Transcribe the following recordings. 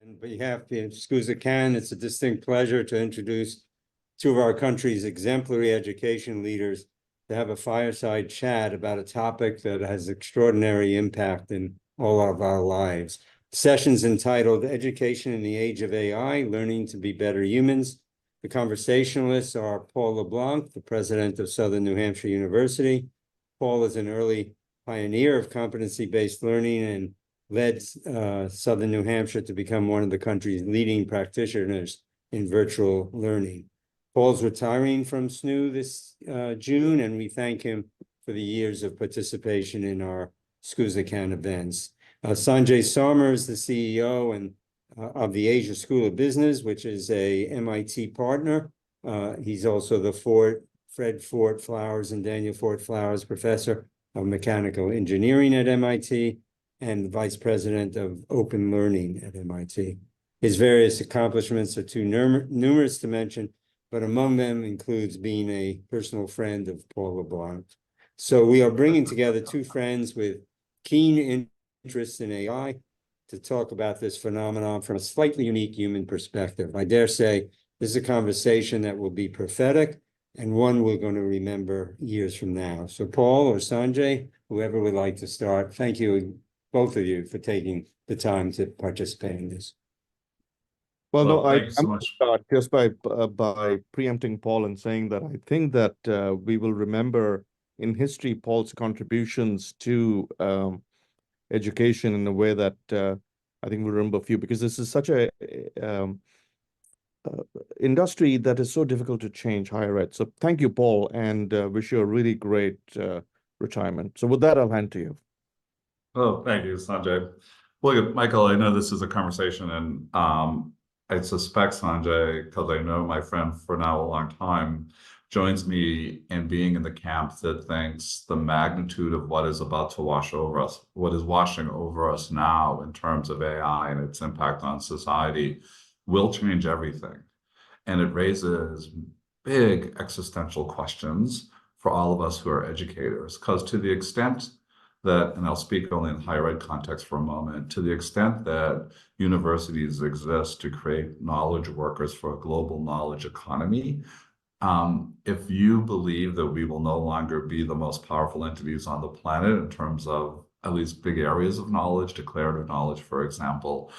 On behalf of SCUSA-CAN, it's a distinct pleasure to introduce two of our country's exemplary education leaders to have a fireside chat about a topic that has extraordinary impact in all of our lives. The session's entitled Education in the Age of AI, Learning to be Better Humans. The conversationalists are Paul LeBlanc, the president of Southern New Hampshire University. Paul is an early pioneer of competency-based learning and led Southern New Hampshire to become one of the country's leading practitioners in virtual learning. Paul's retiring from SNU this June, and we thank him for the years of participation in our SCUSA-CAN events. Sanjay Sarma is the CEO of the Asia School of Business, which is a MIT partner. He's also the Fred Fort Flowers and Daniel Fort Flowers Professor of Mechanical Engineering at MIT and Vice President of Open Learning at MIT. His various accomplishments are too numerous to mention, but among them includes being a personal friend of Paul LeBlanc. So we are bringing together two friends with keen interest in AI to talk about this phenomenon from a slightly unique human perspective. I dare say this is a conversation that will be prophetic and one we're going to remember years from now. So Paul or Sanjay, whoever would like to start, thank you, both of you, for taking the time to participate in this. Well, I'm going to start just by preempting Paul and saying that I think that we will remember in history Paul's contributions to education in a way that I think we'll remember a few, because this is such a industry that is so difficult to change, higher ed. So thank you, Paul, and wish you a really great retirement. So with that, I'll hand to you. Oh, thank you, Sanjay. Well, Michael, I know this is a conversation, and I suspect Sanjay, because I know my friend for now a long time, joins me in being in the camp that thinks the magnitude of what is about to wash over us, what is washing over us now in terms of AI and its impact on society, will change everything. And it raises big existential questions for all of us who are educators, because to the extent that, and I'll speak only in higher ed context for a moment, to the extent that universities exist to create knowledge workers for a global knowledge economy, if you believe that we will no longer be the most powerful entities on the planet in terms of at least big areas of knowledge, declarative knowledge, for example,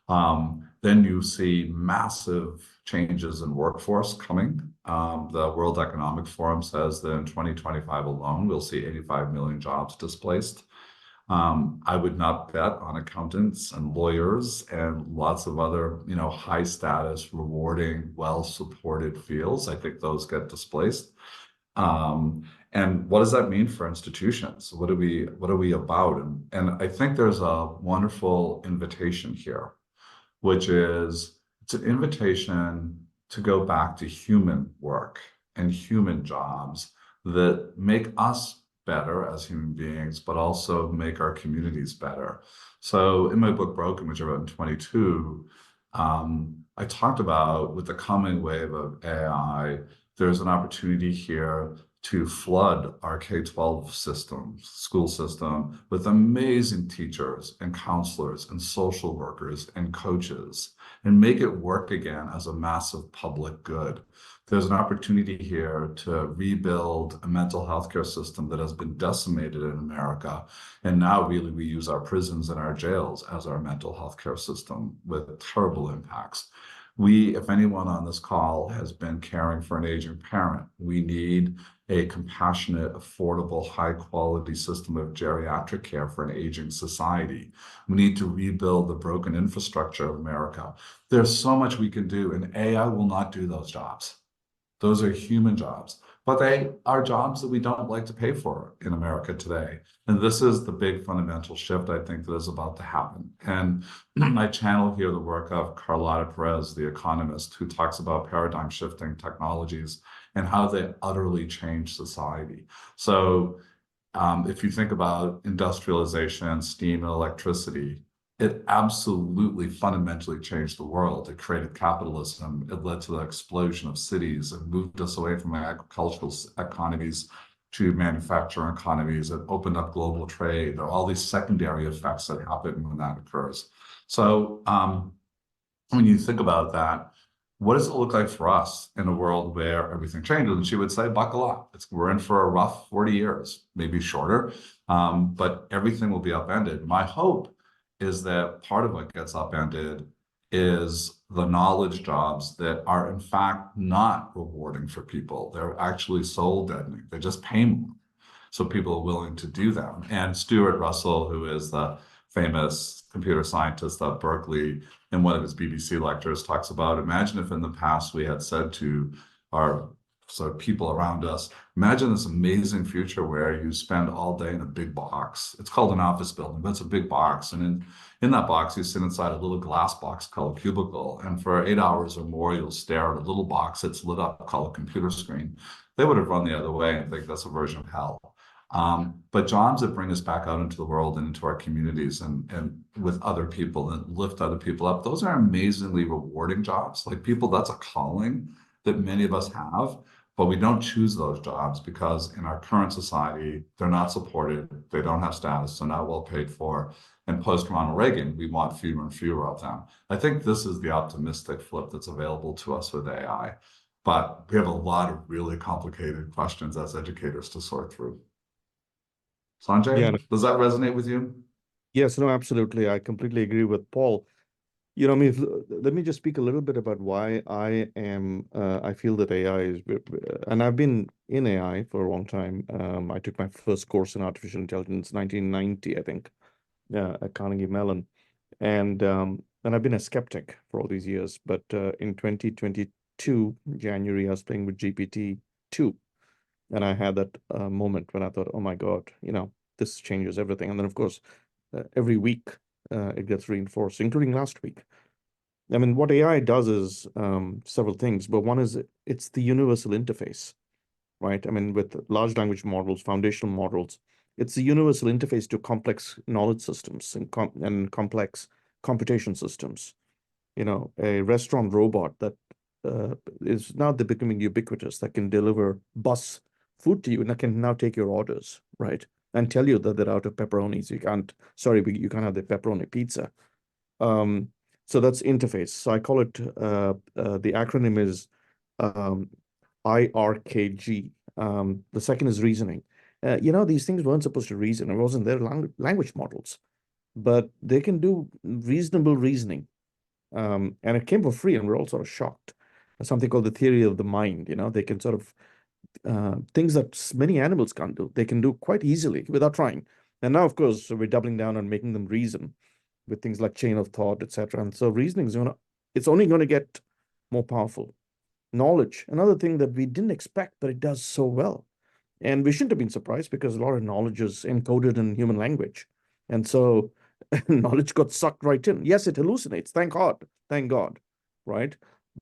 then you see massive changes in workforce coming. The World Economic Forum says that in 2025 alone, we'll see 85 million jobs displaced. I would not bet on accountants and lawyers and lots of other, high status, rewarding, well-supported fields. I think those get displaced. And what does that mean for institutions? What are we about? And I think there's a wonderful invitation here, which is it's an invitation to go back to human work and human jobs that make us better as human beings, but also make our communities better. So in my book, Broken, which I wrote in 22, I talked about with the coming wave of AI, there's an opportunity here to flood our K-12 system, school system, with amazing teachers and counselors and social workers and coaches, and make it work again as a massive public good. There's an opportunity here to rebuild a mental health care system that has been decimated in America. And now really we use our prisons and our jails as our mental health care system with terrible impacts. If anyone on this call has been caring for an aging parent, we need a compassionate, affordable, high-quality system of geriatric care for an aging society. We need to rebuild the broken infrastructure of America. There's so much we can do, and AI will not do those jobs. Those are human jobs, but they are jobs that we don't like to pay for in America today. And this is the big fundamental shift, I think, that is about to happen. And I channel here the work of Carlota Perez, the economist, who talks about paradigm shifting technologies and how they utterly change society. So if you think about industrialization, steam, and electricity, it absolutely fundamentally changed the world. It created capitalism. It led to the explosion of cities. It moved us away from agricultural economies to manufacturing economies. It opened up global trade. There are all these secondary effects that happen when that occurs. So when you think about that, what does it look like for us in a world where everything changes? And she would say, buckle up. We're in for a rough 40 years, maybe shorter, but everything will be upended. My hope is that part of what gets upended is the knowledge jobs that are in fact not rewarding for people. They're actually soul deadening. They just pay more. So people are willing to do them. And Stuart Russell, who is the famous computer scientist at Berkeley, in one of his BBC lectures talks about, imagine if in the past we had said to our sort of people around us, imagine this amazing future where you spend all day in a big box. It's called an office building, but it's a big box. And in that box, you sit inside a little glass box called a cubicle. And for 8 hours or more, you'll stare at a little box that's lit up called a computer screen. They would have run the other way and think that's a version of hell. But jobs that bring us back out into the world and into our communities and with other people and lift other people up, those are amazingly rewarding jobs. Like people, that's a calling that many of us have, but we don't choose those jobs because in our current society, they're not supported, they don't have status, they're not well paid for. And post-Ronald Reagan, we want fewer and fewer of them. I think this is the optimistic flip that's available to us with AI, but we have a lot of really complicated questions as educators to sort through. Sanjay, Yeah. does that resonate with you? Yes, no, absolutely. I completely agree with Paul. You know, I mean, let me just speak a little bit about why I feel that AI is, and I've been in AI for a long time. I took my first course in artificial intelligence, 1990, I think, at Carnegie Mellon. And I've been a skeptic for all these years. But in 2022, January, I was playing with GPT-2. And I had that moment when I thought, oh my God, this changes everything. And then, of course, every week it gets reinforced, including last week. I mean, what AI does is several things, but one is it's the universal interface, right? I mean, with large language models, foundational models, it's the universal interface to complex knowledge systems and complex computation systems. A restaurant robot that is now becoming ubiquitous, that can deliver bus food to you and that can now take your orders, right? And tell you that they're out of pepperonis. You can't have the pepperoni pizza. So that's interface. So I call it, the acronym is IRKG. The second is reasoning. These things weren't supposed to reason. It wasn't their language models, but they can do reasonable reasoning. And it came for free, and we're all sort of shocked. Something called the theory of the mind. They can sort of things that many animals can't do. They can do quite easily without trying. And now, of course, we're doubling down on making them reason with things like chain of thought, etc. And so reasoning is it's only going to get more powerful. Knowledge, another thing that we didn't expect, but it does so well. And we shouldn't have been surprised because a lot of knowledge is encoded in human language. And so knowledge got sucked right in. Yes, it hallucinates. Thank God, right?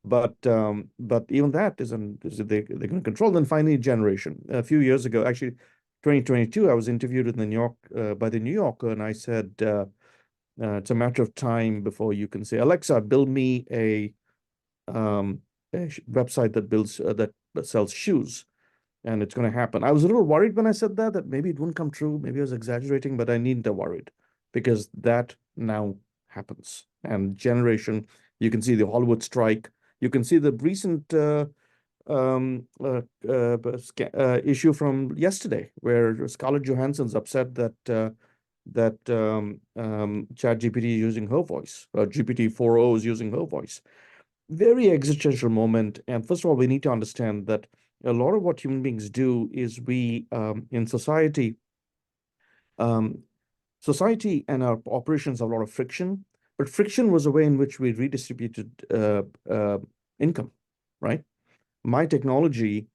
But even that they're going to control. Then finally, generation. A few years ago, actually, 2022, I was interviewed in the New York by the New Yorker, and I said it's a matter of time before you can say, Alexa, build me a website that sells shoes. And it's going to happen. I was a little worried when I said that maybe it wouldn't come true. Maybe I was exaggerating, but I needn't have worried because that now happens. And generation, you can see the Hollywood strike. You can see the recent issue from yesterday, where Scarlett Johansson's upset that ChatGPT is using her voice, GPT-4o is using her voice. Very existential moment. And first of all, we need to understand that a lot of what human beings do is we, in society and our operations have a lot of friction, but friction was a way in which we redistributed income, right? My technology,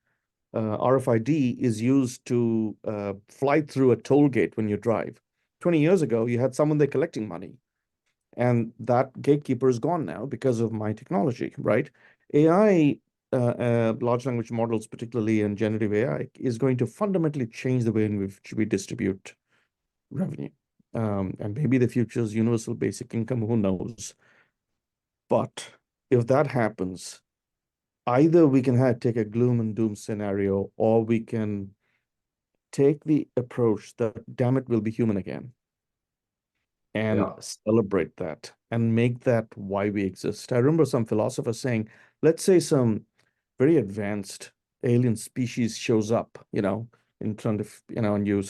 RFID, is used to fly through a toll gate when you drive. 20 years ago, you had someone there collecting money. And that gatekeeper is gone now because of my technology, right? AI, large language models, particularly in generative AI, is going to fundamentally change the way in which we distribute revenue. And maybe the future is universal basic income, who knows? But if that happens, either we can take a gloom and doom scenario, or we can take the approach that, damn it, we'll be human again. and Yeah. celebrate that and make that why we exist. I remember some philosopher saying, let's say some very advanced alien species shows up, in front of, and you're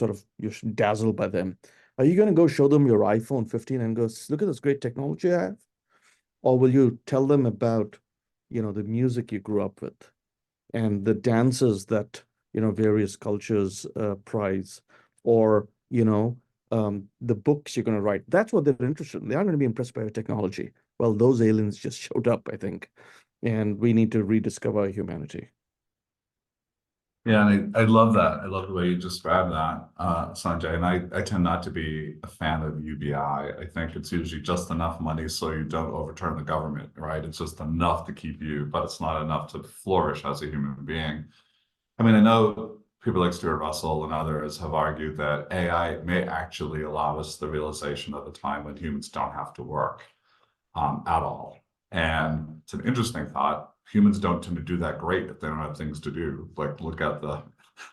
dazzled by them. Are you going to go show them your iPhone 15 and go, look at this great technology I have? Or will you tell them about, the music you grew up with and the dances that, various cultures prize, or, the books you're going to write? That's what they're interested in. They aren't going to be impressed by your technology. Well, those aliens just showed up, I think, and we need to rediscover our humanity. Yeah, and I love that. I love the way you describe that, Sanjay. And I tend not to be a fan of UBI. I think it's usually just enough money so you don't overturn the government, right? It's just enough to keep you, but it's not enough to flourish as a human being. I mean, I know people like Stuart Russell and others have argued that AI may actually allow us the realization of a time when humans don't have to work at all. And it's an interesting thought. Humans don't tend to do that great if they don't have things to do. Like, look at the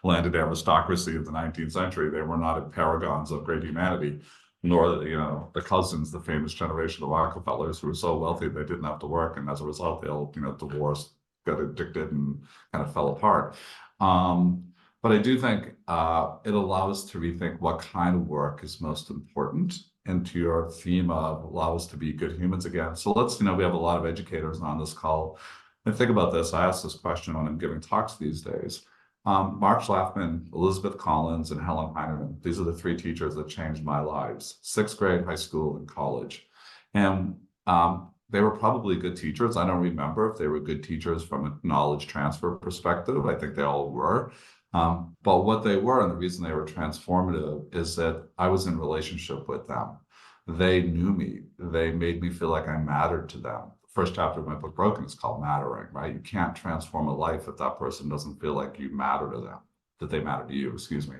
landed aristocracy of the 19th century. They were not paragons of great humanity, nor, the cousins, the famous generation of Rockefellers who were so wealthy they didn't have to work. And as a result, they all, divorced, got addicted, and kind of fell apart. But I do think it allows us to rethink what kind of work is most important, and to your theme of allow us to be good humans again. So let's, we have a lot of educators on this call. And think about this. I ask this question when I'm giving talks these days. Mark Schlafman, Elizabeth Collins, and Helen Heineman. These are the three teachers that changed my lives: 6th grade, high school, and college. And they were probably good teachers. I don't remember if they were good teachers from a knowledge transfer perspective. I think they all were. But what they were, and the reason they were transformative, is that I was in relationship with them. They knew me. They made me feel like I mattered to them. The first chapter of my book, Broken, is called Mattering, right? You can't transform a life if that person doesn't feel like you matter to them, that they matter to you, excuse me.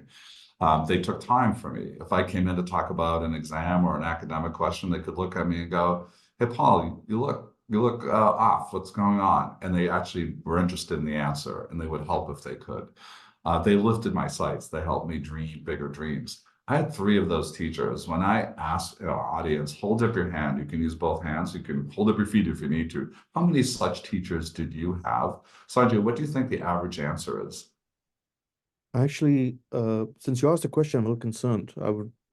They took time for me. If I came in to talk about an exam or an academic question, they could look at me and go, "Hey, Paul, you look off. What's going on?" And they actually were interested in the answer, and they would help if they could. They lifted my sights. They helped me dream bigger dreams. I had 3 of those teachers. When I asked our audience, hold up your hand. You can use both hands. You can hold up your feet if you need to. How many such teachers did you have? Sanjay, what do you think the average answer is? Actually, since you asked the question, I'm a little concerned.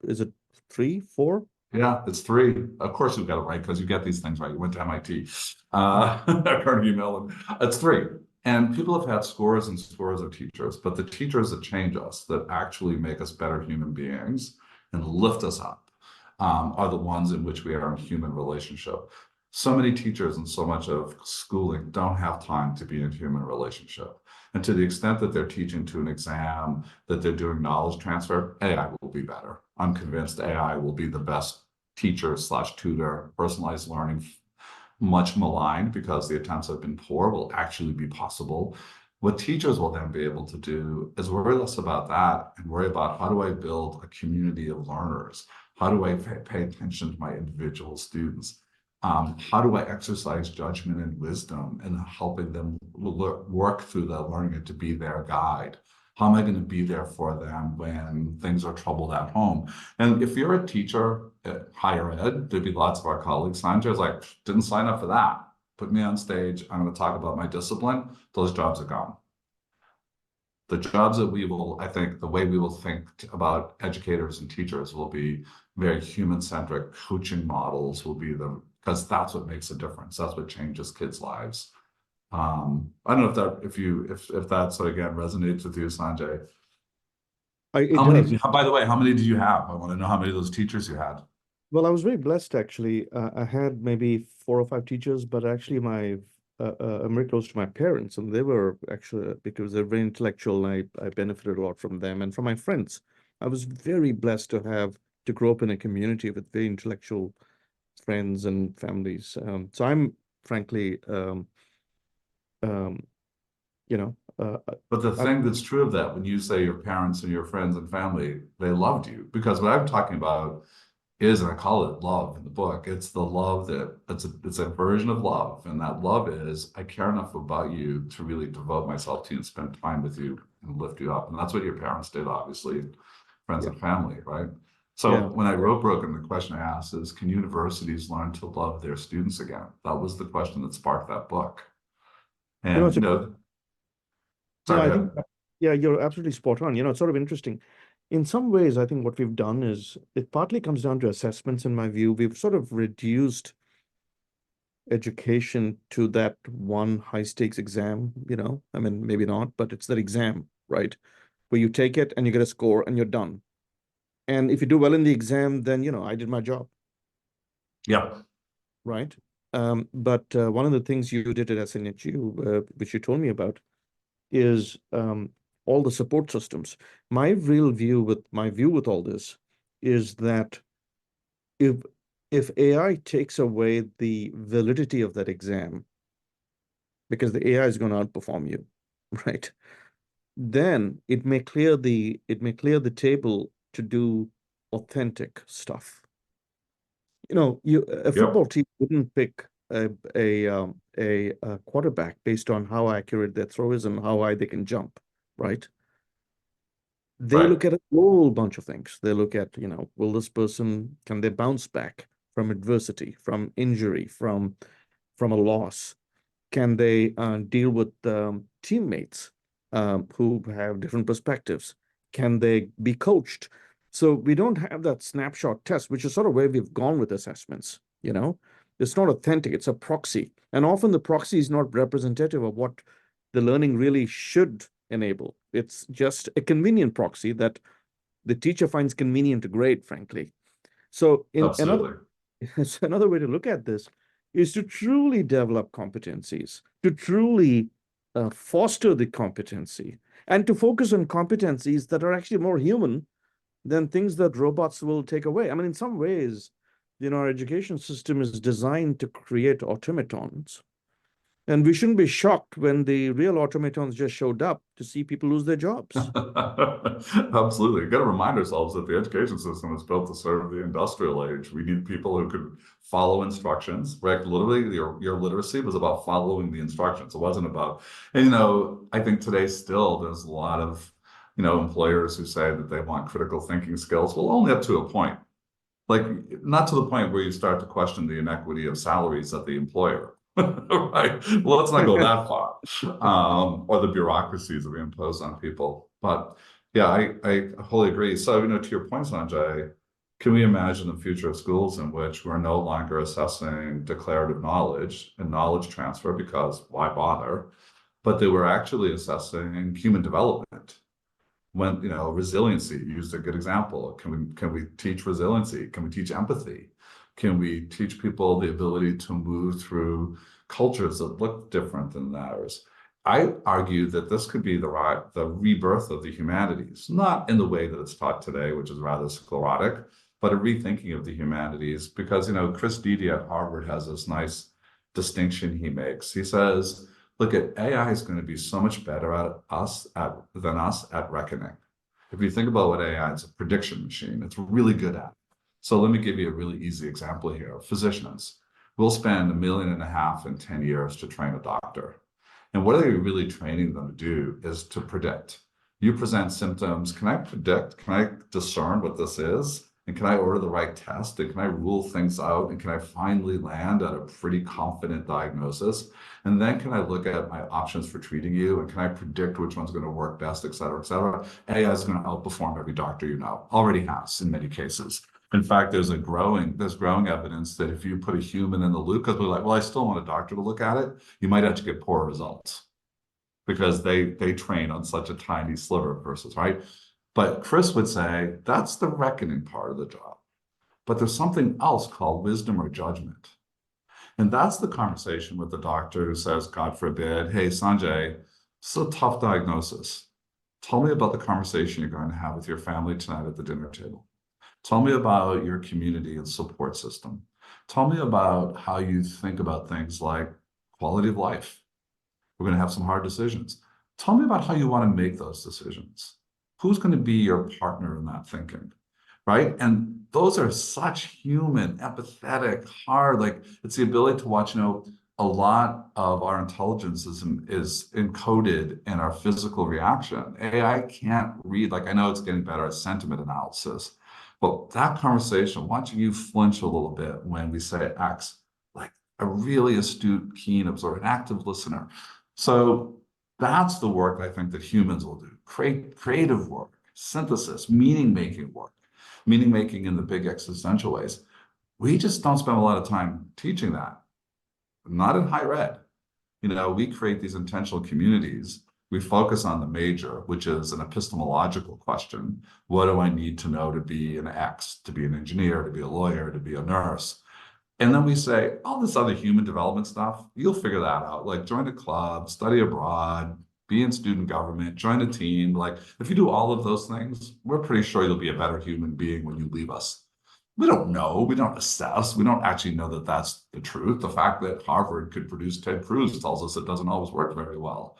Is it 3, 4? Yeah, it's 3. Of course, you've got it right because you get these things right. You went to MIT, Carnegie Mellon. It's 3. And people have had scores and scores of teachers, but the teachers that change us, that actually make us better human beings and lift us up, are the ones in which we are in human relationship. So many teachers and so much of schooling don't have time to be in human relationship. And to the extent that they're teaching to an exam, that they're doing knowledge transfer, AI will be better. I'm convinced AI will be the best teacher/tutor, personalized learning. Much maligned because the attempts have been poor, will actually be possible. What teachers will then be able to do is worry less about that and worry about, how do I build a community of learners? How do I pay attention to my individual students? How do I exercise judgment and wisdom in helping them work through the learning and to be their guide? How am I going to be there for them when things are troubled at home? And if you're a teacher at higher ed, there'd be lots of our colleagues. Sanjay's like, didn't sign up for that. Put me on stage. I'm going to talk about my discipline. Those jobs are gone. The jobs that we will, I think, the way we will think about educators and teachers will be very human-centric. Coaching models will be because that's what makes a difference. That's what changes kids' lives. I don't know if that so again resonates with you, Sanjay. By the way, how many did you have? I want to know how many of those teachers you had. Well, I was very blessed, actually. I had maybe 4 or 5 teachers, but actually I'm very close to my parents, and they were actually, because they're very intellectual, and I benefited a lot from them and from my friends. I was very blessed to grow up in a community with very intellectual friends and families. So I'm frankly, but the thing that's true of that, when you say your parents and your friends and family, they loved you, because what I'm talking about is, and I call it love in the book, it's the love that it's a version of love. And that love is, I care enough about you to really devote myself to you and spend time with you and lift you up. And that's what your parents did, obviously, friends and family, right? So when I wrote Broken, the question I asked is, can universities learn to love their students again? That was the question that sparked that book. And, sorry, I think, you're absolutely spot on. It's sort of interesting. In some ways, I think what we've done is it partly comes down to assessments, in my view. We've sort of reduced education to that one high stakes exam, I mean, maybe not, but it's that exam, right? Where you take it and you get a score and you're done. And if you do well in the exam, then, I did my job. Yeah. Right. But one of the things you did at SNHU, which you told me about, is all the support systems. My view with all this is that if AI takes away the validity of that exam, because the AI is going to outperform you, right? Then it may clear the table to do authentic stuff. A football team wouldn't pick a quarterback based on how accurate their throw is and how high they can jump, right? They look at a whole bunch of things. They look at, will this person, can they bounce back from adversity, from injury, from a loss? Can they deal with teammates who have different perspectives? Can they be coached? So we don't have that snapshot test, which is sort of where we've gone with assessments. It's not authentic, it's a proxy. And often the proxy is not representative of what the learning really should enable. It's just a convenient proxy that the teacher finds convenient to grade, frankly. So another way to look at this is to truly develop competencies, to truly foster the competency, and to focus on competencies that are actually more human than things that robots will take away. I mean, in some ways, our education system is designed to create automatons. And we shouldn't be shocked when the real automatons just showed up to see people lose their jobs. Absolutely. We've got to remind ourselves that the education system is built to serve the industrial age. We need people who could follow instructions, right? Literally, your literacy was about following the instructions. It wasn't about, and I think today still there's a lot of, employers who say that they want critical thinking skills. Well, only up to a point. Like, not to the point where you start to question the inequity of salaries at the employer. Right. Well, let's not go that far. Or the bureaucracies that we impose on people. But yeah, I wholly agree. So, to your point, Sanjay, can we imagine the future of schools in which we're no longer assessing declarative knowledge and knowledge transfer, because why bother? But that we're actually assessing human development. When, resiliency, you used a good example. Can we teach resiliency? Can we teach empathy? Can we teach people the ability to move through cultures that look different than theirs? I argue that this could be the rebirth of the humanities, not in the way that it's taught today, which is rather sclerotic, but a rethinking of the humanities. Because, Chris Dede at Harvard has this nice distinction he makes. He says, look, AI is going to be so much better than us at reckoning. If you think about what AI is, a prediction machine, it's really good at. So let me give you a really easy example here. Physicians will spend $1.5 million in 10 years to train a doctor. And what are you really training them to do is to predict. You present symptoms. Can I predict? Can I discern what this is? And can I order the right test? And can I rule things out? And can I finally land at a pretty confident diagnosis? And then can I look at my options for treating you? And can I predict which one's going to work best, et cetera, et cetera? AI is going to outperform every doctor already has in many cases. In fact, there's growing evidence that if you put a human in the loop, because we're like, well, I still want a doctor to look at it, you might have to get poor results because they train on such a tiny sliver versus, right? But Chris would say that's the reckoning part of the job. But there's something else called wisdom or judgment. And that's the conversation with the doctor who says, God forbid, hey, Sanjay, this is a tough diagnosis. Tell me about the conversation you're going to have with your family tonight at the dinner table. Tell me about your community and support system. Tell me about how you think about things like quality of life. We're going to have some hard decisions. Tell me about how you want to make those decisions. Who's going to be your partner in that thinking, right? And those are such human, empathetic, hard, like it's the ability to watch, a lot of our intelligence is encoded in our physical reaction. AI can't read, like I know it's getting better at sentiment analysis, But that conversation, watching you flinch a little bit when we say X, like a really astute, keen observer, an active listener. So that's the work I think that humans will do. Creative work, synthesis, meaning-making work, meaning-making in the big existential ways. We just don't spend a lot of time teaching that. Not in higher ed. We create these intentional communities. We focus on the major, which is an epistemological question. What do I need to know to be an X, to be an engineer, to be a lawyer, to be a nurse? And then we say, all this other human development stuff, you'll figure that out. Like join a club, study abroad, be in student government, join a team. Like if you do all of those things, we're pretty sure you'll be a better human being when you leave us. We don't know, we don't assess, we don't actually know that that's the truth. The fact that Harvard could produce Ted Cruz tells us it doesn't always work very well.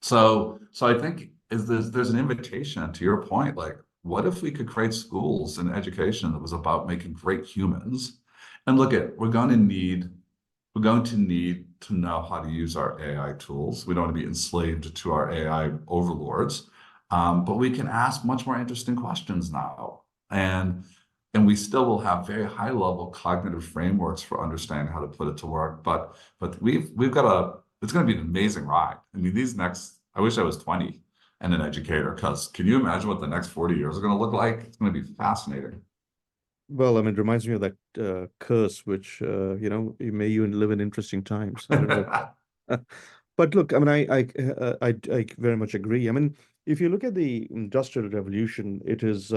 So I think there's an invitation to your point, like, what if we could create schools and education that was about making great humans? And look we're going to need to know how to use our AI tools. We don't want to be enslaved to our AI overlords, but we can ask much more interesting questions now. And we still will have very high level cognitive frameworks for understanding how to put it to work. But we've got it's going to be an amazing ride. I mean, I wish I was 20 and an educator, because can you imagine what the next 40 years are going to look like? It's going to be fascinating. Well, I mean, it reminds me of that curse, which, may you live in interesting times. I don't know. But look, I mean, I very much agree. I mean, if you look at the Industrial Revolution, it's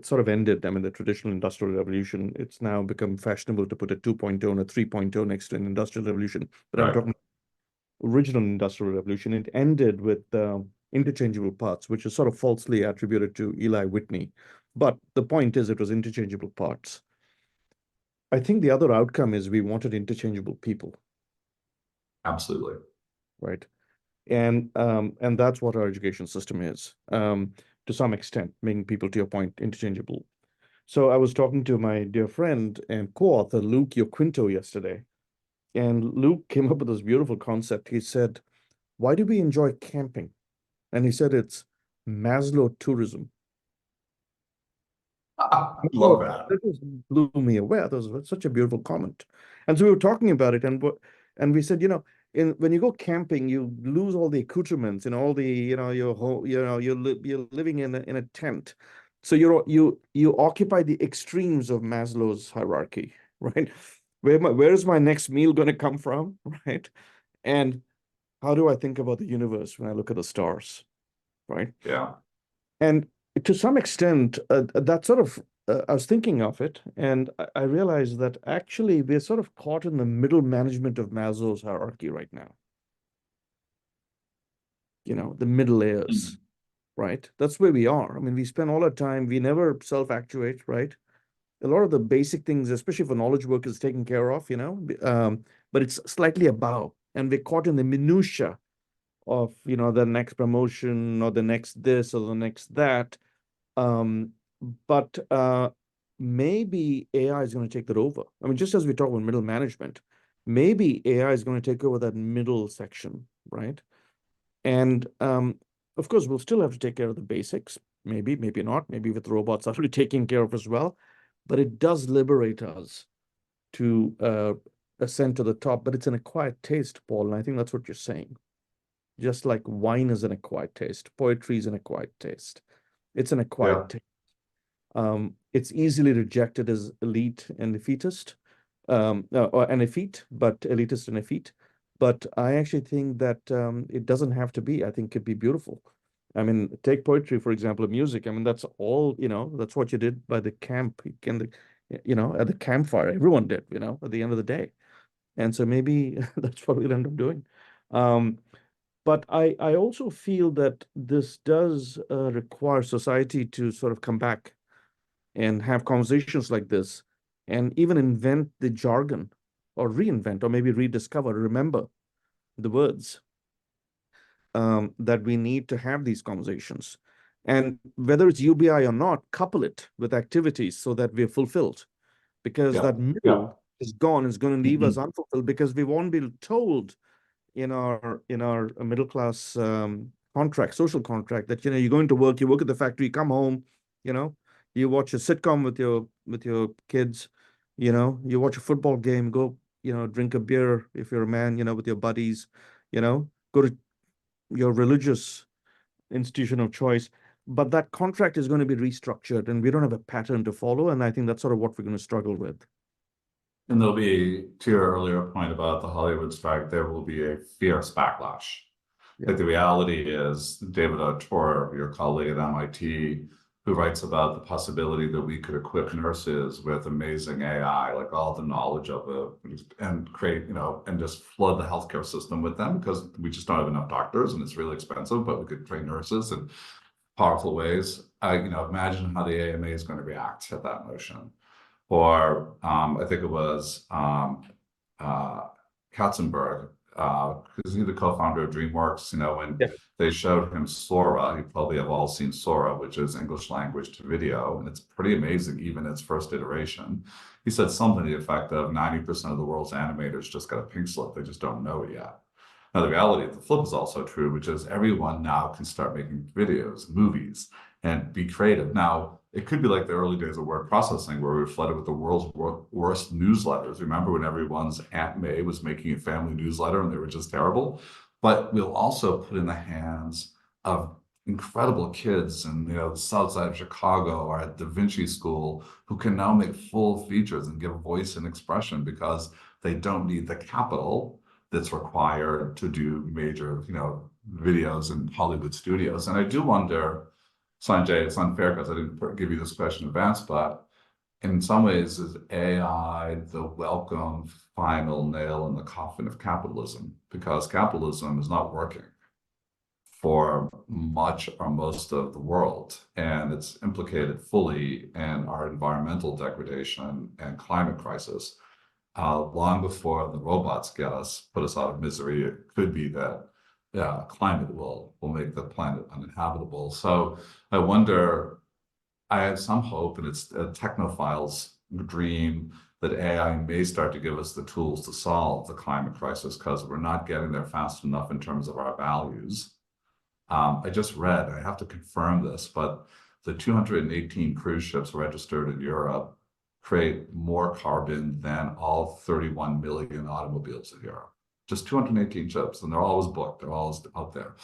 sort of ended. I mean, the traditional Industrial Revolution, it's now become fashionable to put a 2.0 and a 3.0 next to an Industrial Revolution. But I'm talking original Industrial Revolution. It ended with interchangeable parts, which is sort of falsely attributed to Eli Whitney. But the point is, it was interchangeable parts. I think the other outcome is we wanted interchangeable people. Absolutely. Right. And that's what our education system is, to some extent, making people, to your point, interchangeable. So I was talking to my dear friend and co-author, Luke Yoquinto, yesterday. And Luke came up with this beautiful concept. He said, why do we enjoy camping? And he said, it's Maslow tourism. Love that. That just blew me away. That was such a beautiful comment. And so we were talking about it, and we said, when you go camping, you lose all the accoutrements and all the, your whole, you're living in a tent. So you occupy the extremes of Maslow's hierarchy, right? Where is my next meal going to come from, right? And how do I think about the universe when I look at the stars, right? Yeah. And to some extent, that sort of, I was thinking of it, and I realized that actually we're sort of caught in the middle management of Maslow's hierarchy right now. The middle layers, right? That's where we are. I mean, we spend all our time, we never self-actuate, right? A lot of the basic things, especially for knowledge work, is taken care of, but it's slightly above, and we're caught in the minutia of, the next promotion or the next this or the next that. But maybe AI is going to take that over. I mean, just as we talk about middle management, maybe AI is going to take over that middle section, right? And of course, we'll still have to take care of the basics. Maybe not. Maybe with robots actually taking care of as well. But it does liberate us to ascend to the top. But it's an acquired taste, Paul, and I think that's what you're saying. Just like wine is an acquired taste, poetry is an acquired taste. It's an acquired taste. It's easily rejected as elite and defeatist, or an effete, but elitist and effete. But I actually think that it doesn't have to be. I think it could be beautiful. I mean, take poetry, for example, music. I mean, that's all, that's what you did by the camp, at the campfire. Everyone did, at the end of the day. And so maybe that's what we'll end up doing. But I also feel that this does require society to sort of come back and have conversations like this and even invent the jargon or reinvent or maybe rediscover, remember the words that we need to have these conversations. And whether it's UBI or not, couple it with activities so that we're fulfilled. Because that middle is gone, is going to leave us unfulfilled because we won't be told in our middle class contract, social contract that, you're going to work, you work at the factory, come home, you watch a sitcom with your kids, you watch a football game, go, drink a beer if you're a man, with your buddies, go to your religious institution of choice. But that contract is going to be restructured, and we don't have a pattern to follow. And I think that's sort of what we're going to struggle with. And there'll be, to your earlier point about the Hollywood strike, there will be a fierce backlash. Yeah. Like the reality is, David Autor, your colleague at MIT, who writes about the possibility that we could equip nurses with amazing AI, like all the knowledge of it, and create, and just flood the healthcare system with them, because we just don't have enough doctors and it's really expensive, but we could train nurses in powerful ways. Imagine how the AMA is going to react to that notion. Or I think it was Katzenberg, because he's the co-founder of DreamWorks, when they showed him Sora, you probably have all seen Sora, which is English language to video, and it's pretty amazing, even its first iteration. He said something to the effect of 90% of the world's animators just got a pink slip, they just don't know it yet. Now, the reality of the flip is also true, which is everyone now can start making videos, movies, and be creative. Now, it could be like the early days of word processing, where we were flooded with the world's worst newsletters. Remember when everyone's Aunt May was making a family newsletter and they were just terrible? But we'll also put in the hands of incredible kids in the south side of Chicago or at Da Vinci School, who can now make full features and give voice and expression, because they don't need the capital that's required to do major, videos in Hollywood studios. And I do wonder, Sanjay, it's unfair because I didn't give you this question in advance, but in some ways, is AI the welcome final nail in the coffin of capitalism? Because capitalism is not working for much or most of the world, and it's implicated fully in our environmental degradation and climate crisis. Long before the robots put us out of misery, it could be that climate will make the planet uninhabitable. So I wonder, I have some hope, and it's a technophile's dream, that AI may start to give us the tools to solve the climate crisis, because we're not getting there fast enough in terms of our values. I just read, I have to confirm this, but the 218 cruise ships registered in Europe create more carbon than all 31 million automobiles in Europe. Just 218 ships, and they're always booked. They're always out there.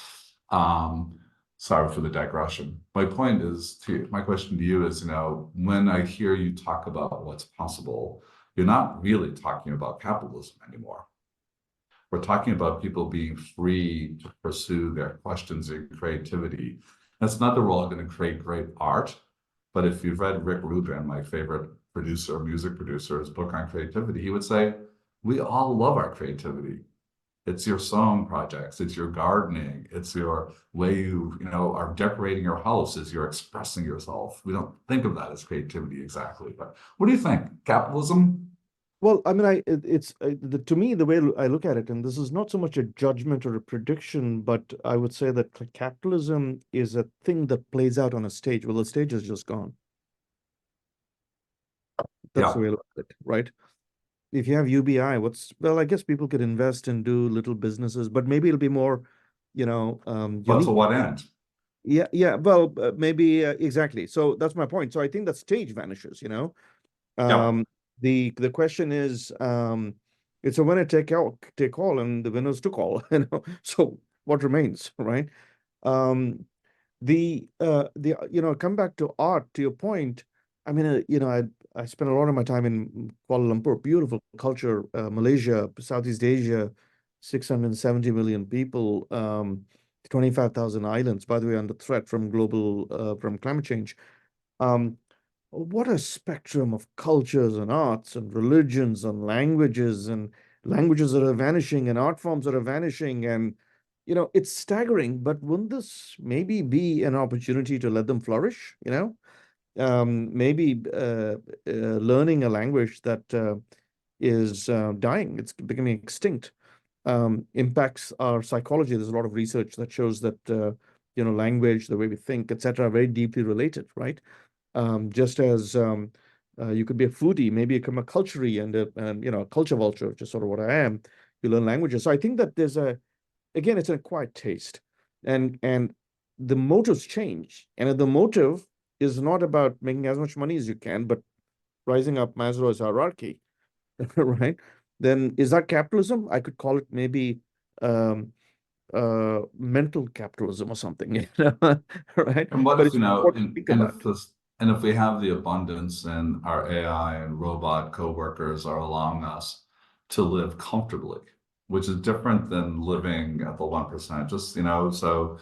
Sorry for the digression. My question to you is, when I hear you talk about what's possible, you're not really talking about capitalism anymore. We're talking about people being free to pursue their questions and creativity. That's not that we're all going to create great art, but if you've read Rick Rubin, my favorite music producer, his book on creativity, he would say, we all love our creativity. It's your song projects, it's your gardening, it's your way you are decorating your house, as you're expressing yourself. We don't think of that as creativity exactly, but what do you think? Capitalism? Well, I mean, to me, the way I look at it, and this is not so much a judgment or a prediction, but I would say that capitalism is a thing that plays out on a stage. Well, the stage is just gone. That's the way I look at it, right? If you have UBI, I guess people could invest and do little businesses, but maybe it'll be more, But to what end? Yeah. Well, maybe exactly. So that's my point. So I think that stage vanishes. The question is, it's a winner take all, and the winners took all. So what remains, right? Come back to art. To your point, I mean, I spent a lot of my time in Kuala Lumpur, beautiful culture, Malaysia, Southeast Asia, 670 million people, 25,000 islands, by the way, under threat from climate change. What a spectrum of cultures and arts and religions and languages that are vanishing and art forms that are vanishing. And, it's staggering, but wouldn't this maybe be an opportunity to let them flourish, maybe learning a language that is dying, it's becoming extinct, impacts our psychology. There's a lot of research that shows that language, the way we think, etc., are very deeply related, right? Just as you could be a foodie, maybe become a culturey and a culture vulture, which is sort of what I am. You learn languages. So I think that it's an acquired taste. and the motives change. And if the motive is not about making as much money as you can, but rising up Maslow's hierarchy, right? Then is that capitalism? I could call it maybe um, mental capitalism or something, right? And what But if, it's important to think about. and if we have the abundance and our AI and robot coworkers are allowing us to live comfortably, which is different than living at the 1%, just, so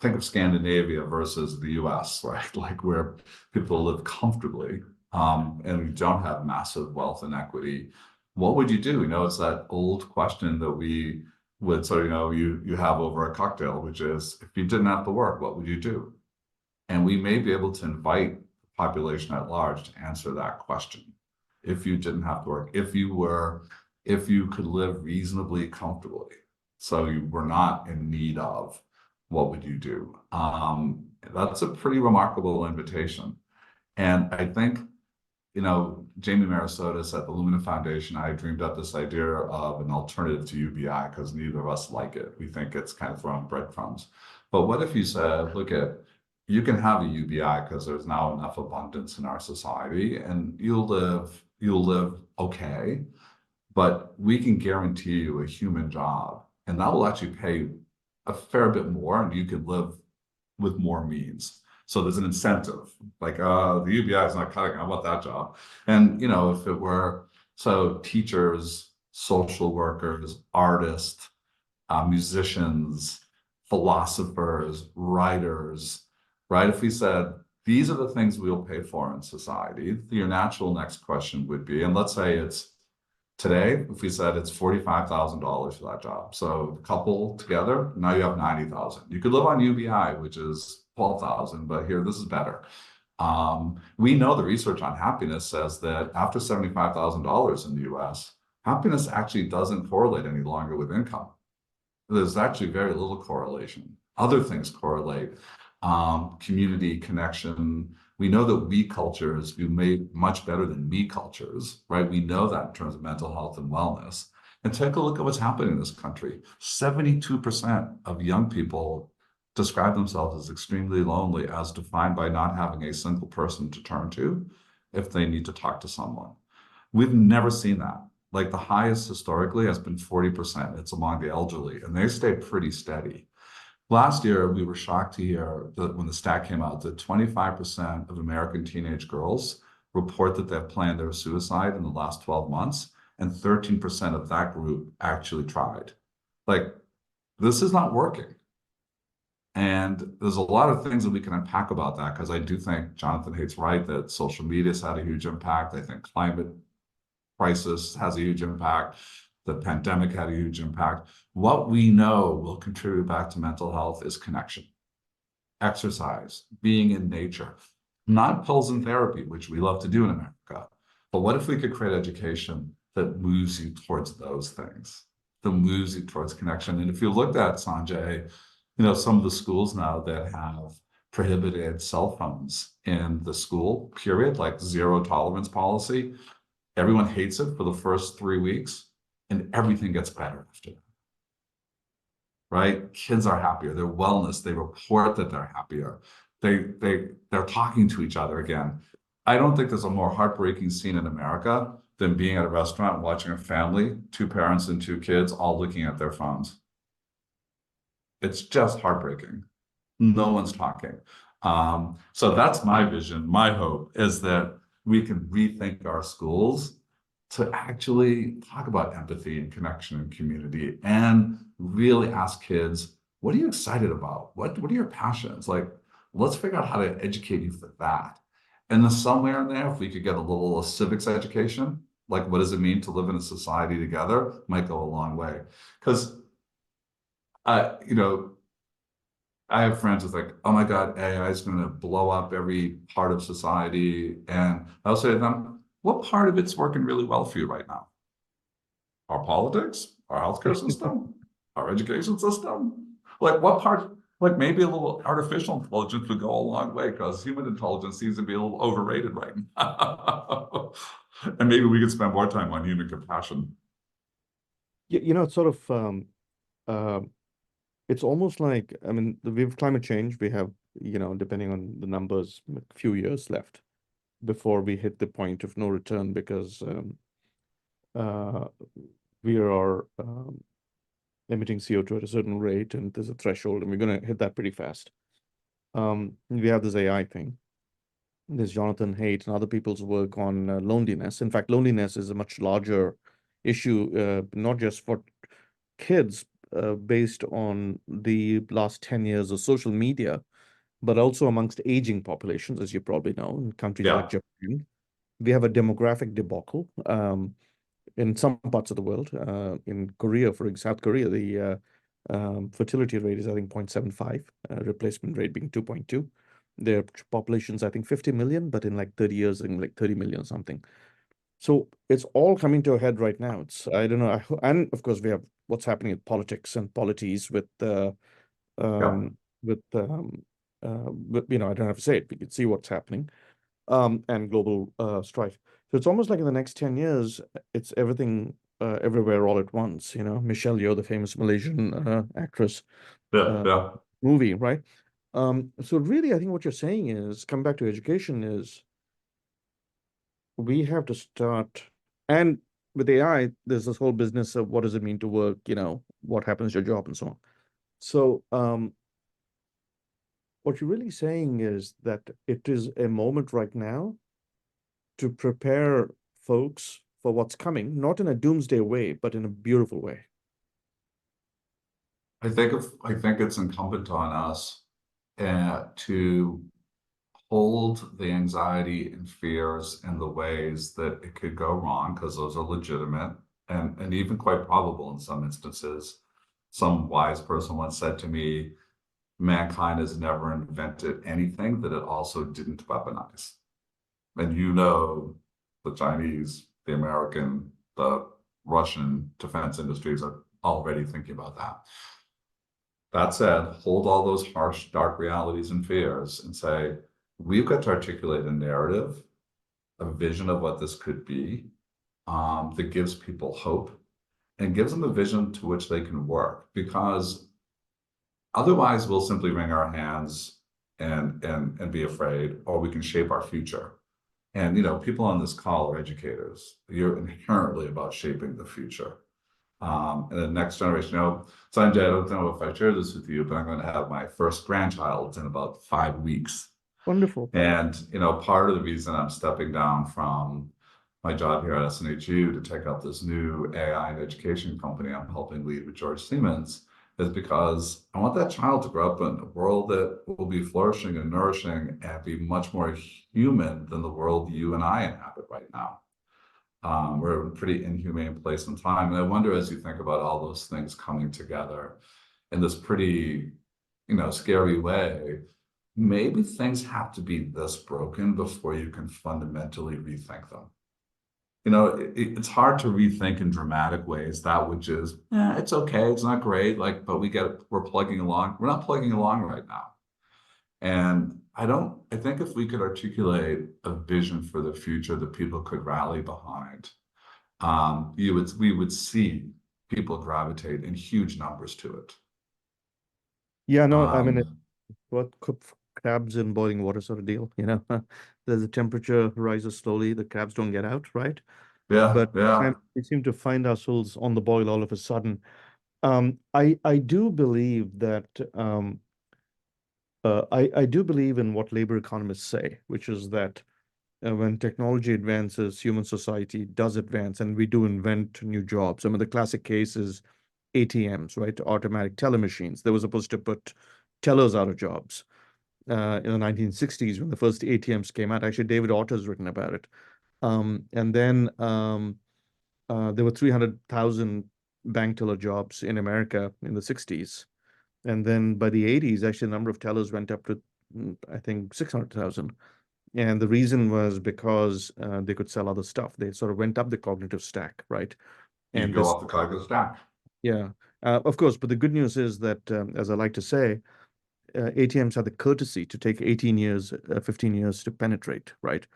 think of Scandinavia versus the US, right? Like where people live comfortably, and we don't have massive wealth and equity. What would you do? It's that old question that we would, so, you have over a cocktail, which is, if you didn't have to work, what would you do? And we may be able to invite the population at large to answer that question. If you didn't have to work, if you could live reasonably comfortably, so you were not in need of, what would you do? That's a pretty remarkable invitation. And I think, Jamie Marasotis at the Lumina Foundation, I dreamed up this idea of an alternative to UBI because neither of us like it. We think it's kind of throwing breadcrumbs. But what if you said, you can have a UBI because there's now enough abundance in our society and you'll live okay, but we can guarantee you a human job and that will actually pay a fair bit more and you can live with more means. So there's an incentive, the UBI is not cutting, I want that job. And, if it were, so teachers, social workers, artists, musicians, philosophers, writers, right? If we said, these are the things we'll pay for in society, your natural next question would be, and let's say it's today, if we said it's $45,000 for that job. So the couple together, now you have 90,000. You could live on UBI, which is 12,000, but here, this is better. We know the research on happiness says that after $75,000 in the US, happiness actually doesn't correlate any longer with income. There's actually very little correlation. Other things correlate, community connection. We know that we cultures do much better than me cultures, right? We know that in terms of mental health and wellness. And take a look at what's happening in this country. 72% of young people describe themselves as extremely lonely, as defined by not having a single person to turn to if they need to talk to someone. We've never seen that. Like the highest historically has been 40%. It's among the elderly, and they stay pretty steady. Last year, we were shocked to hear that when the stat came out that 25% of American teenage girls report that they've planned their suicide in the last 12 months, and 13% of that group actually tried. This is not working. And there's a lot of things that we can unpack about that, because I do think Jonathan Haidt's right that social media has had a huge impact. I think climate crisis has a huge impact. The pandemic had a huge impact. What we know will contribute back to mental health is connection, exercise, being in nature, not pills and therapy, which we love to do in America. But what if we could create education that moves you towards those things, that moves you towards connection? And if you looked at, Sanjay, some of the schools now that have prohibited cell phones in the school period, like zero tolerance policy, everyone hates it for the first 3 weeks and everything gets better after that. Right? Kids are happier, their wellness, they report that they're happier. They're talking to each other again. I don't think there's a more heartbreaking scene in America than being at a restaurant and watching a family, 2 parents and 2 kids, all looking at their phones. It's just heartbreaking. No one's talking. So that's my vision. My hope is that we can rethink our schools to actually talk about empathy and connection and community, and really ask kids, what are you excited about? What are your passions? Let's figure out how to educate you for that. And then somewhere in there, if we could get a little civics education, what does it mean to live in a society together, might go a long way. Because I have friends who's oh my God, AI is going to blow up every part of society. And I'll say to them, what part of it's working really well for you right now? Our politics, our healthcare system, our education system? What part, maybe a little artificial intelligence would go a long way, because human intelligence seems to be a little overrated right now. And maybe we could spend more time on human compassion. It's sort of, it's almost like, I mean, we have climate change. We have, depending on the numbers, a few years left before we hit the point of no return, because uh, we are emitting CO2 at a certain rate, and there's a threshold, and we're going to hit that pretty fast. We have this AI thing. There's Jonathan Haidt and other people's work on loneliness. In fact, loneliness is a much larger issue, not just for kids, based on the last 10 years of social media, but also amongst aging populations, as you probably know, in countries like Japan. We have a demographic debacle in some parts of the world. In Korea, for example, South Korea, the fertility rate is, I think, 0.75, replacement rate being 2.2. Their population's, I think, 50 million, but in like 30 years, I think like 30 million something. So it's all coming to a head right now. I don't know. And of course, we have what's happening in politics and polities with, I don't have to say it. We can see what's happening, and global strife. So it's almost like in the next 10 years, it's everything, everywhere, all at once. Michelle Yeoh, the famous Malaysian actress, movie, right? So really, I think what you're saying is, come back to education, is we have to start, and with AI, there's this whole business of what does it mean to work, what happens to your job and so on. So what you're really saying is that it is a moment right now to prepare folks for what's coming, not in a doomsday way, but in a beautiful way. I think it's incumbent on us to hold the anxiety and fears and the ways that it could go wrong, because those are legitimate and even quite probable in some instances. Some wise person once said to me, mankind has never invented anything that it also didn't weaponize. And the Chinese, the American, the Russian defense industries are already thinking about that. That said, hold all those harsh, dark realities and fears and say, we've got to articulate a narrative, a vision of what this could be, that gives people hope and gives them a vision to which they can work. Because otherwise, we'll simply wring our hands and be afraid, or we can shape our future. And people on this call are educators. You're inherently about shaping the future. And the next generation. Sanjay, I don't know if I shared this with you, but I'm going to have my first grandchild in about 5 weeks. Wonderful. And part of the reason I'm stepping down from my job here at SNHU to take up this new AI and education company I'm helping lead with George Siemens is because I want that child to grow up in a world that will be flourishing and nourishing and be much more human than the world you and I inhabit right now. We're in a pretty inhumane place and time. And I wonder, as you think about all those things coming together in this pretty, scary way, maybe things have to be this broken before you can fundamentally rethink them. It's hard to rethink in dramatic ways that which is, it's okay, it's not great, but we're plugging along. We're not plugging along right now. And I think if we could articulate a vision for the future that people could rally behind, we would see people gravitate in huge numbers to it. Yeah, no, I mean, what crabs in boiling water sort of deal, the temperature rises slowly, the crabs don't get out, right? But we seem to find ourselves on the boil all of a sudden. I do believe that I do believe in what labor economists say, which is that when technology advances, human society does advance, and we do invent new jobs. I mean, the classic case is ATMs, right? Automatic teller machines. They were supposed to put tellers out of jobs in the 1960s when the first ATMs came out. Actually, David Otter's written about it. And then there were 300,000 bank teller jobs in America in the 60s. And then by the 80s, actually, the number of tellers went up to, I think, 600,000. And the reason was because they could sell other stuff. They sort of went up the cognitive stack, right? And go up the cognitive stack. Yeah, of course. But the good news is that, as I like to say, ATMs had the courtesy to take 15 years to penetrate, right?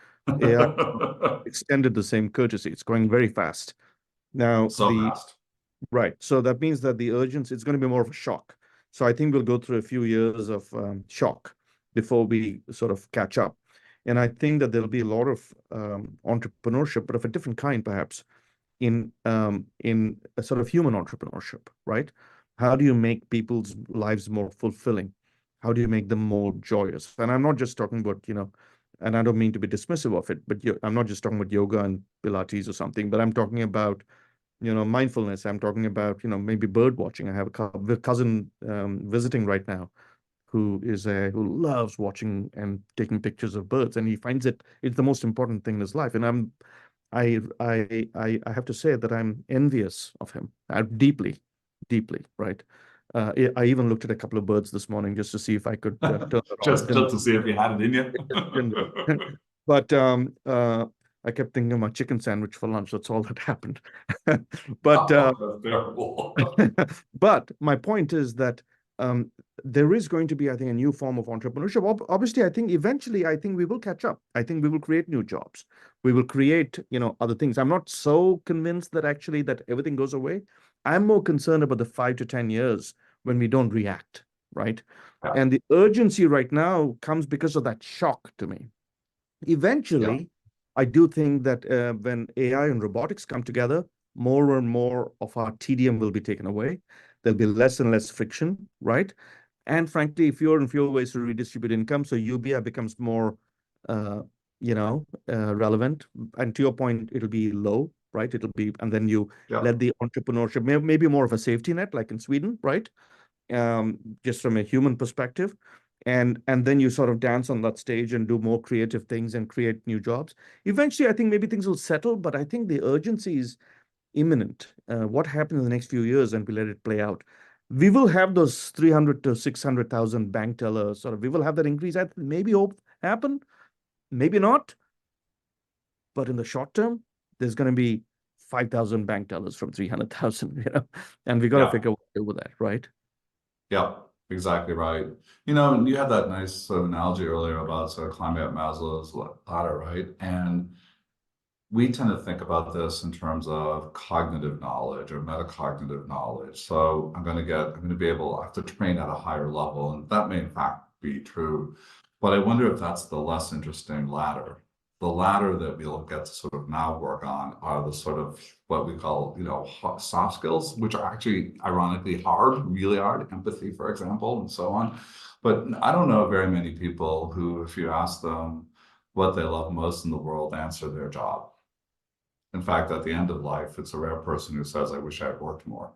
AI extended the same courtesy. It's going very fast. Now, fast. Right. So that means that the urgency, it's going to be more of a shock. So I think we'll go through a few years of shock before we sort of catch up. And I think that there'll be a lot of entrepreneurship, but of a different kind, perhaps, in a sort of human entrepreneurship, right? How do you make people's lives more fulfilling? How do you make them more joyous? And I'm not just talking about, and I don't mean to be dismissive of it, but I'm not just talking about yoga and Pilates or something, but I'm talking about, mindfulness. I'm talking about, maybe bird watching. I have a cousin visiting right now who who loves watching and taking pictures of birds, and he finds it's the most important thing in his life. And I have to say that I'm envious of him, deeply, deeply, right? I even looked at a couple of birds this morning just to see if I could turn it just on. to see if you had it in you. But I kept thinking of my chicken sandwich for lunch. That's all that happened. But that's terrible. but my point is that there is going to be, I think, a new form of entrepreneurship. Obviously, I think eventually, I think we will catch up. I think we will create new jobs. We will create, other things. I'm not so convinced that actually that everything goes away. I'm more concerned about the 5 to 10 years when we don't react, right? Yeah. And the urgency right now comes because of that shock to me. Eventually, I do think that when AI and robotics come together, more and more of our TDM will be taken away. There'll be less and less friction, right? And frankly, fewer and fewer ways to redistribute income, so UBI becomes more, relevant. And to your point, it'll be low, right? It'll be, and then you let the entrepreneurship, maybe more of a safety net, like in Sweden, right? Just from a human perspective. And then you sort of dance on that stage and do more creative things and create new jobs. Eventually, I think maybe things will settle, but I think the urgency is imminent. What happens in the next few years, and we let it play out. We will have those 300 to 600,000 bank tellers. We will have that increase. I maybe hope happen, maybe not. But in the short term, there's going to be 5,000 bank tellers from 300,000. And we got to figure out what to do with that, right? Yeah. Exactly right. And you had that nice sort of analogy earlier about sort of climbing up Maslow's ladder, right? And we tend to think about this in terms of cognitive knowledge or metacognitive knowledge. So I have to train at a higher level, and that may in fact be true. But I wonder if that's the less interesting ladder. The ladder that we'll get to sort of now work on are the sort of what we call, soft skills, which are actually ironically hard, really hard, empathy, for example, and so on. But I don't know very many people who, if you ask them what they love most in the world, answer their job. In fact, at the end of life, it's a rare person who says, I wish I had worked more.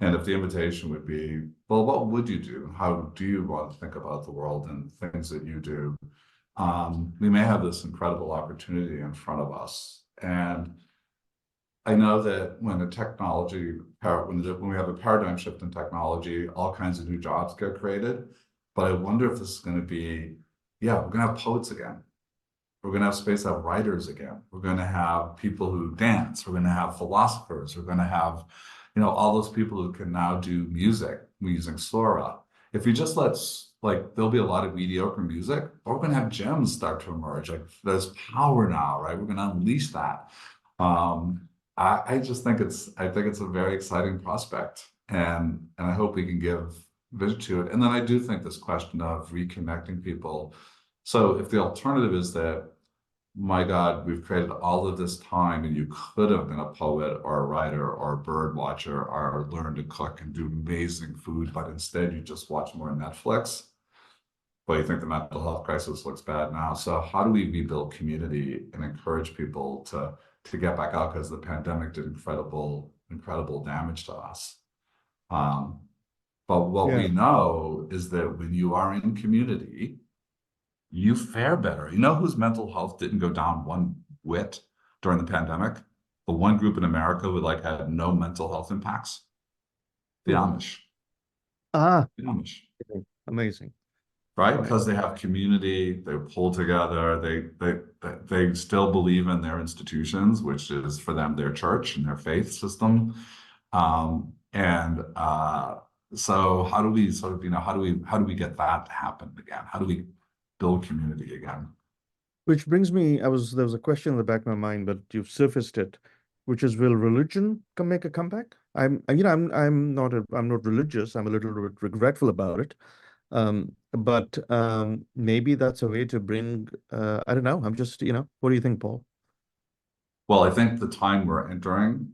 And if the invitation would be, well, what would you do? How do you want to think about the world and things that you do? We may have this incredible opportunity in front of us. And I know that when we have a paradigm shift in technology, all kinds of new jobs get created. But I wonder if this is going to be, we're going to have poets again. We're going to have space to have writers again. We're going to have people who dance. We're going to have philosophers. We're going to have, all those people who can now do music using Sora. If you just there'll be a lot of mediocre music, but we're going to have gems start to emerge. There's power now, right? We're going to unleash that. I just think it's a very exciting prospect, and I hope we can give vision to it. And then I do think this question of reconnecting people. So if the alternative is that, my God, we've created all of this time and you could have been a poet or a writer or a bird watcher or learn to cook and do amazing food, but instead you just watch more Netflix. Well, you think the mental health crisis looks bad now. So how do we rebuild community and encourage people to get back out, because the pandemic did incredible damage to us. But what we know is that when you are in community, you fare better. You know whose mental health didn't go down one whit during the pandemic? The one group in America who had no mental health impacts? The Amish. The Amish. Amazing. Right? Because they have community, they pull together, they still believe in their institutions, which is for them their church and their faith system. So how do we sort of, how do we get that to happen again? How do we build community again? Which brings me, there was a question in the back of my mind, but you've surfaced it, which is, will religion make a comeback? I'm not religious. I'm a little bit regretful about it. But maybe that's a way to bring, I don't know. I'm just, what do you think, Paul? Well, I think the time we're entering,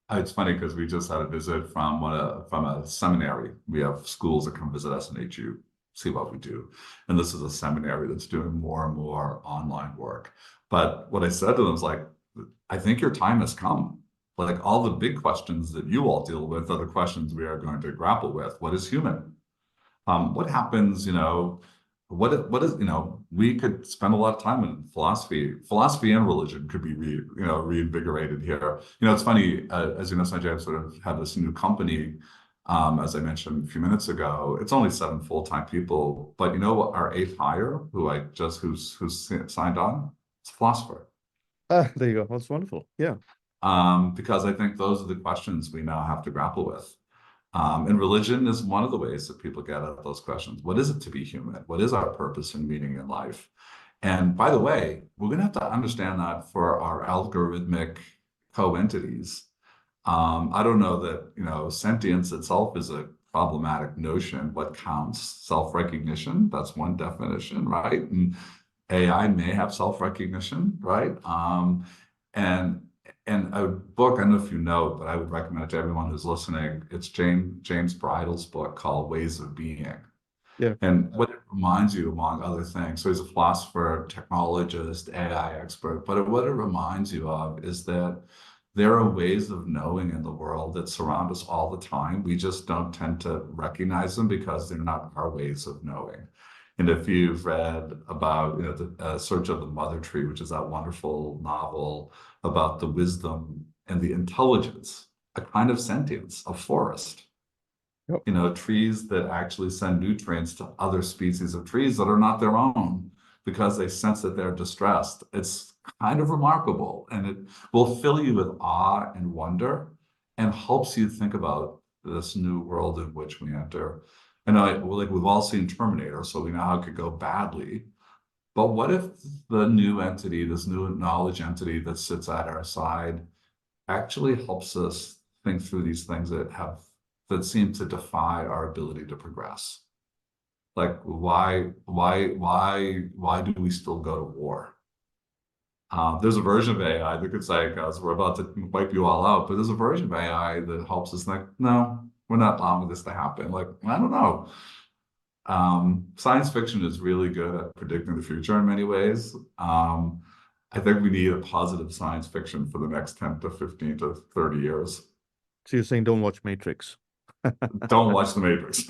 it's funny because we just had a visit from a seminary. We have schools that come visit us in HU, see what we do. And this is a seminary that's doing more and more online work. But what I said to them is like, I think your time has come. Like all the big questions that you all deal with are the questions we are going to grapple with. What is human? What happens, what is, we could spend a lot of time in philosophy and religion could be reinvigorated here. It's funny, as you know, Sanjay, I've sort of had this new company, as I mentioned a few minutes ago. It's only 7 full-time people, but you know what, our 8th hire, who's signed on, it's a philosopher. There you go. That's wonderful. Yeah. Because I think those are the questions we now have to grapple with. And religion is one of the ways that people get at those questions. What is it to be human? What is our purpose and meaning in life? And by the way, we're going to have to understand that for our algorithmic co-entities. I don't know that, sentience itself is a problematic notion. What counts? Self-recognition, that's one definition, right? And AI may have self-recognition, right? And a book, I don't know if you know, but I would recommend it to everyone who's listening. It's James Bridle's book called Ways of Being. Yeah. And what it reminds you, among other things, so he's a philosopher, technologist, AI expert, but what it reminds you of is that there are ways of knowing in the world that surround us all the time. We just don't tend to recognize them because they're not our ways of knowing. And if you've read about, the Search of the Mother Tree, which is that wonderful novel about the wisdom and the intelligence, a kind of sentience, a forest, Yep. Trees that actually send nutrients to other species of trees that are not their own because they sense that they're distressed. It's kind of remarkable, and it will fill you with awe and wonder and helps you think about this new world in which we enter. And we've all seen Terminator, so we know how it could go badly. But what if the new entity, this new knowledge entity that sits at our side, actually helps us think through these things that seem to defy our ability to progress? Like why do we still go to war? There's a version of AI that could say, guys, we're about to wipe you all out, but there's a version of AI that helps us think, no, we're not allowing this to happen. Like, I don't know. Science fiction is really good at predicting the future in many ways. I think we need a positive science fiction for the next 10 to 15 to 30 years. So you're saying don't watch Matrix? Don't watch The Matrix.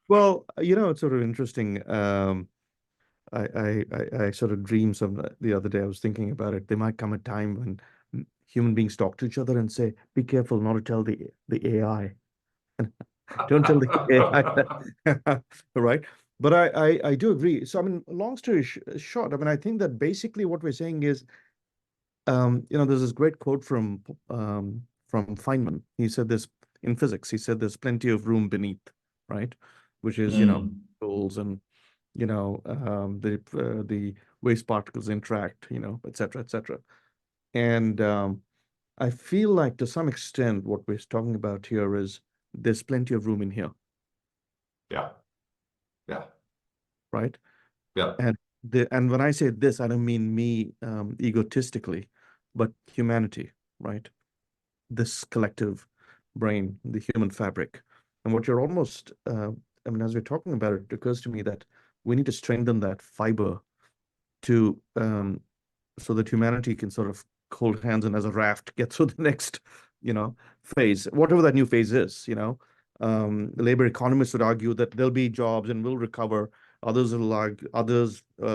Well, it's sort of interesting. I sort of dreamed the other day. I was thinking about it. There might come a time when human beings talk to each other and say, "Be careful not to tell the AI." Don't tell the AI, right? But I do agree. So I mean, long story short, I mean, I think that basically what we're saying is, there's this great quote from Feynman. He said this in physics. He said there's plenty of room beneath, right? Which is holes and the waste particles interact, et cetera, et cetera. And I feel like to some extent what we're talking about here is there's plenty of room in here. Yeah. Yeah. Right? Yeah. And when I say this, I don't mean me egotistically, but humanity, right? This collective brain, the human fabric. And what you're almost, as we're talking about it, it occurs to me that we need to strengthen that fiber to so that humanity can sort of hold hands and as a raft get through the next, phase, whatever that new phase is. Labor economists would argue that there'll be jobs and we'll recover. Others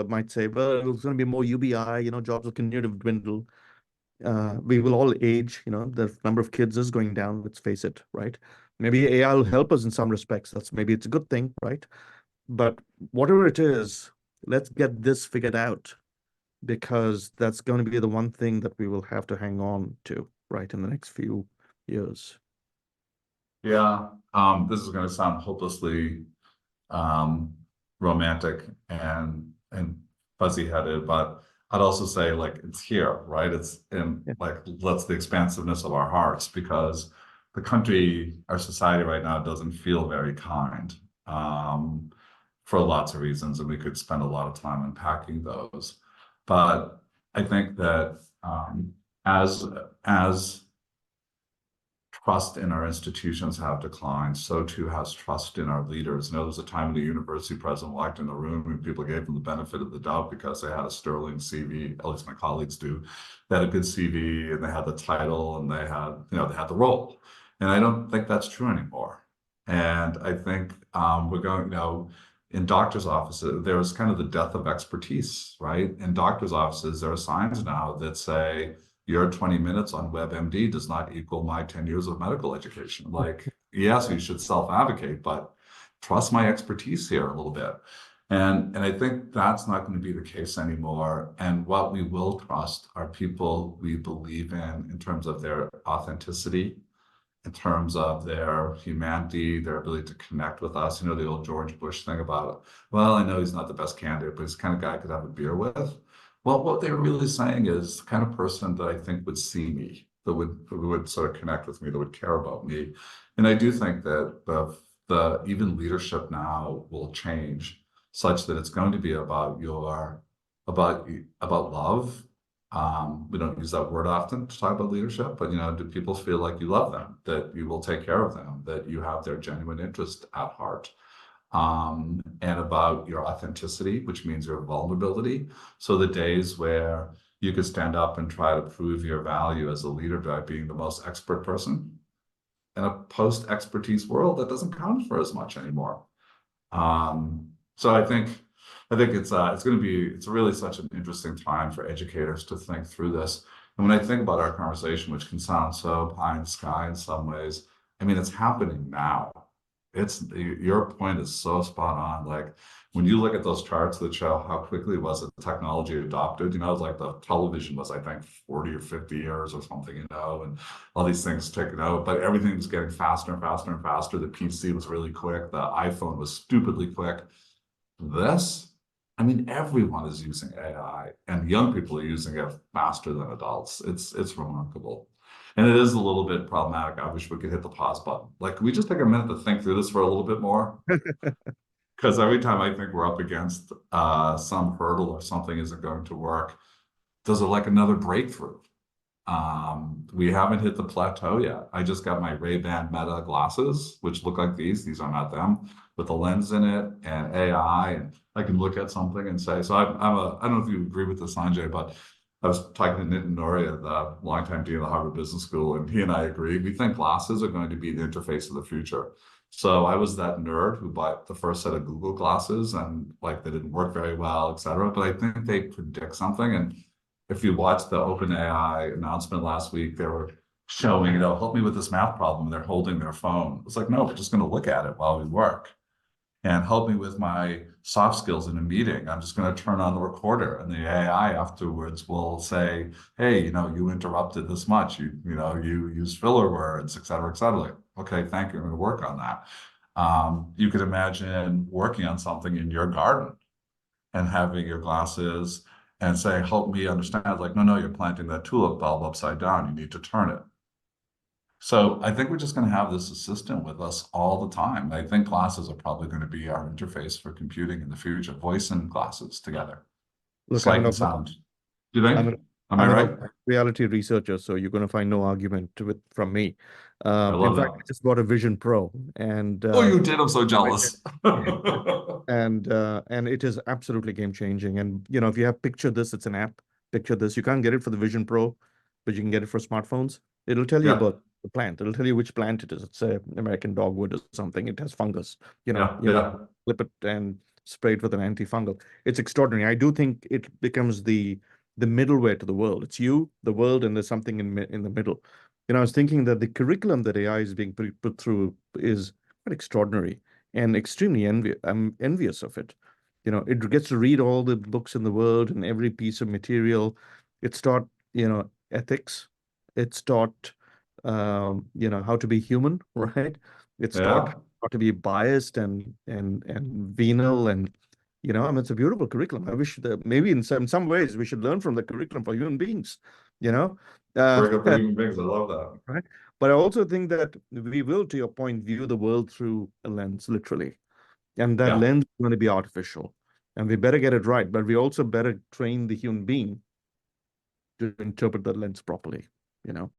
might say, well, it's going to be more UBI. Jobs will continue to dwindle. We will all age. The number of kids is going down. Let's face it, right? Maybe AI will help us in some respects. Maybe it's a good thing, right? But whatever it is, let's get this figured out, because that's going to be the one thing that we will have to hang on to, right, in the next few years. Yeah, this is going to sound hopelessly romantic and fuzzy-headed, but I'd also say like it's here, right? It's in Yeah. like that's the expansiveness of our hearts, because the country, our society right now doesn't feel very kind, for lots of reasons, and we could spend a lot of time unpacking those. But I think that as trust in our institutions have declined, so too has trust in our leaders. You know, there was a time in the university president walked in the room and people gave them the benefit of the doubt because they had a sterling CV, at least my colleagues do. They had a good CV and they had the title and they had, they had the role. And I don't think that's true anymore. And I think we're going, in doctors' offices, there was kind of the death of expertise, right? In doctors' offices, there are signs now that say, your 20 minutes on WebMD does not equal my 10 years of medical education. Like, yes, you should self-advocate, but trust my expertise here a little bit. And I think that's not going to be the case anymore. And what we will trust are people we believe in terms of their authenticity, in terms of their humanity, their ability to connect with us. You know, the old George Bush thing about, well, I know he's not the best candidate, but he's the kind of guy I could have a beer with. Well, what they're really saying is the kind of person that I think would see me, that would sort of connect with me, that would care about me. And I do think that the even leadership now will change such that it's going to be about about love. We don't use that word often to talk about leadership, but do people feel like you love them, that you will take care of them, that you have their genuine interest at heart? And about your authenticity, which means your vulnerability. So the days where you could stand up and try to prove your value as a leader by being the most expert person in a post-expertise world, that doesn't count for as much anymore. So I think it's really such an interesting time for educators to think through this. And when I think about our conversation, which can sound so pie in the sky in some ways, I mean, it's happening now. Your point is so spot on. Like when you look at those charts that show how quickly was the technology adopted, it's like the television was, I think, 40 or 50 years or something, and all these things taken out, but everything was getting faster and faster and faster. The PC was really quick. The iPhone was stupidly quick. I mean, everyone is using AI, and young people are using it faster than adults. It's remarkable. And it is a little bit problematic. I wish we could hit the pause button. Like, can we just take a minute to think through this for a little bit more? Because every time I think we're up against some hurdle or something isn't going to work, there's like another breakthrough. We haven't hit the plateau yet. I just got my Ray-Ban Meta glasses, which look like these. These are not them, with a lens in it and AI, and I can look at something and say, so I don't know if you agree with this, Sanjay, but I was talking to Nitin Noria, the longtime dean of the Harvard Business School, and he and I agree. We think glasses are going to be the interface of the future. So I was that nerd who bought the first set of Google glasses, and like they didn't work very well, et cetera. But I think they predict something. And if you watched the OpenAI announcement last week, they were showing, help me with this math problem. And they're holding their phone. It's like, no, we're just going to look at it while we work. And help me with my soft skills in a meeting. I'm just going to turn on the recorder, and the AI afterwards will say, hey, you interrupted this much. You used filler words, et cetera, et cetera. Like, okay, thank you. I'm going to work on that. You could imagine working on something in your garden and having your glasses and say, help me understand. Like, no, you're planting that tulip bulb upside down. You need to turn it. So I think we're just going to have this assistant with us all the time. I think glasses are probably going to be our interface for computing in the future, voice and glasses together. Look, Sight and sound. Do you think? Am I right? a reality researcher, so you're going to find no argument from me. I love in fact, that. I just bought a Vision Pro, and Oh, you did? I'm so jealous. and it is absolutely game changing. And if you have Picture This, it's an app. Picture This, you can't get it for the Vision Pro, but you can get it for smartphones. It'll tell you about the plant. It'll tell you which plant it is. It's a American dogwood or something. It has fungus. Flip it and spray it with an antifungal. It's extraordinary. I do think it becomes the middleware to the world. It's you, the world, and there's something in the middle. I was thinking that the curriculum that AI is being put through is quite extraordinary and extremely I'm envious of it. It gets to read all the books in the world and every piece of material. It's taught, ethics. It's taught, how to be human, right? It's taught how to be biased and venal and You know, I mean, it's a beautiful curriculum. I wish that maybe in some ways we should learn from the curriculum for human beings, you know. Curriculum for human beings, I love that. Right. But I also think that we will, to your point, view the world through a lens, literally. And that lens is going to be artificial. And we better get it right, but we also better train the human being to interpret that lens properly, you know.